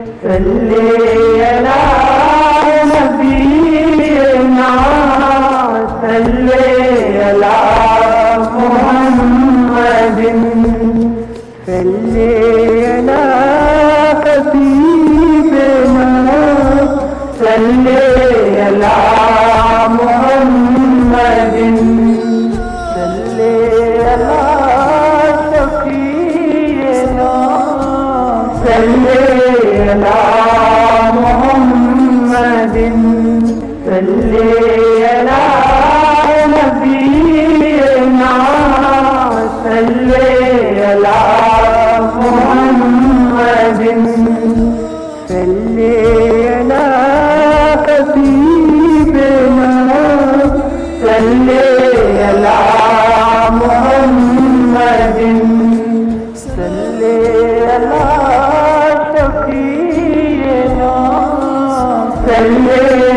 صلی علی نبینا صلی علی محمد صلی علی حبیبنا صلی علی محمد صلی علی شفیعنا صلی علی محمد صلی علی نبینا صلی علی محمد صلی علی حبیبنا صلی علی محمد صلی علی شفیعنا صلی